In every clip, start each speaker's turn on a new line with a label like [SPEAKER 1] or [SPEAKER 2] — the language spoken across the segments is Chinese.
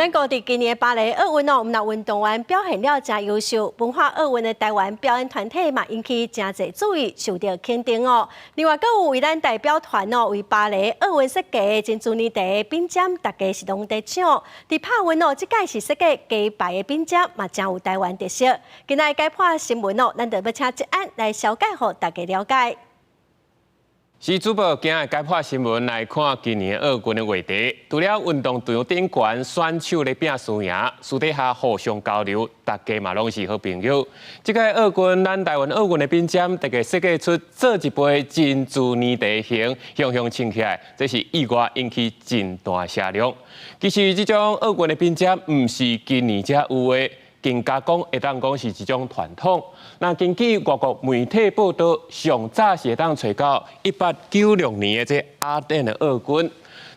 [SPEAKER 1] 咱国伫今年的巴黎奥运哦，那运动员表现了真优秀，文化奥运的台湾表演团体嘛引起真侪注意，受到肯定哦。另外，阁有为咱代表团哦，为巴黎奥运设计的珍珠泥地冰针，大家是拢得奖。伫帕运哦，即届是设计鸡排的冰针，嘛真有台湾特色。今仔解破新闻哦，咱就要请一案来小解，互大家了解。
[SPEAKER 2] 是主播今日解破新闻来看今年奥运的话题。除了运动场顶悬选手咧拼输赢，私底下互相交流，大家嘛拢是好朋友。这届奥运，咱台湾奥运的冰针，大家设计出做一杯珍珠泥地形，向向撑起来，这是意外引起真大销量。其实这种奥运的冰针，唔是今年才有的。 更加讲，会当讲是一种传统。那根据外国媒体报道，上早是会当找到1896年的这雅典的奥运，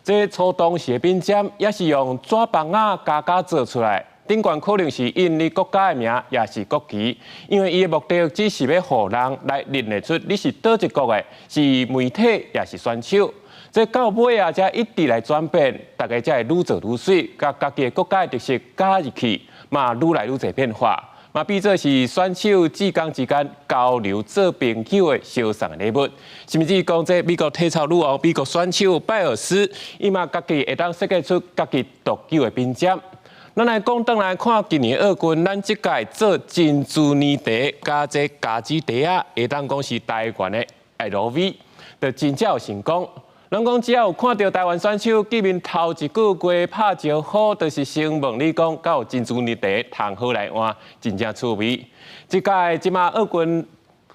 [SPEAKER 2] 这初当时的冰针也是用纸棒啊加做出来，顶悬可能是印你国家的名，也是国旗，因为伊的目的只是要互人来认得出你是倒一国的，是媒体也是选手。 这到尾啊，才一直来转变，大家才会愈做愈水，甲家己国家的特色加入去，嘛愈来愈侪变化，嘛变做是选手之间交流做朋友的相送礼物。甚至讲这美国体操女王、美国选手拜尔斯，伊嘛家己会当设计出家己独有的冰针。咱来讲，转来看今年奥运，咱即届做珍珠泥地加这咖子地啊，会当讲是台湾的 LV， 就真正有成功。 人讲只要有看到台湾选手见面头一句话拍招呼，就是先问你讲，敢有珍珠泥地通好来换，真正趣味。即马奥运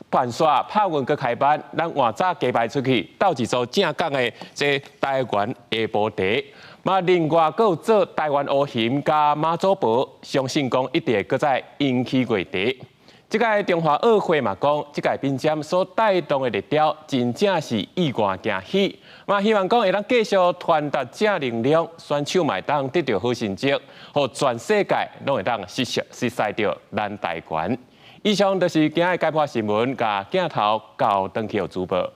[SPEAKER 2] 办煞拍运阁开办，咱换早加排出去，斗一组正港的这台湾下晡茶。嘛，另外阁有做台湾乌鱼加马祖煲，相信讲一定会阁再引起话题。 这届中华奥会嘛讲，这届冰针所带动的热潮，真正是意外惊喜。嘛，希望讲会当继续传达正能量，选手嘛当得到好成绩，互全世界拢会当识识到咱台湾。以上就是今日解破新闻，甲镜头交登去主播。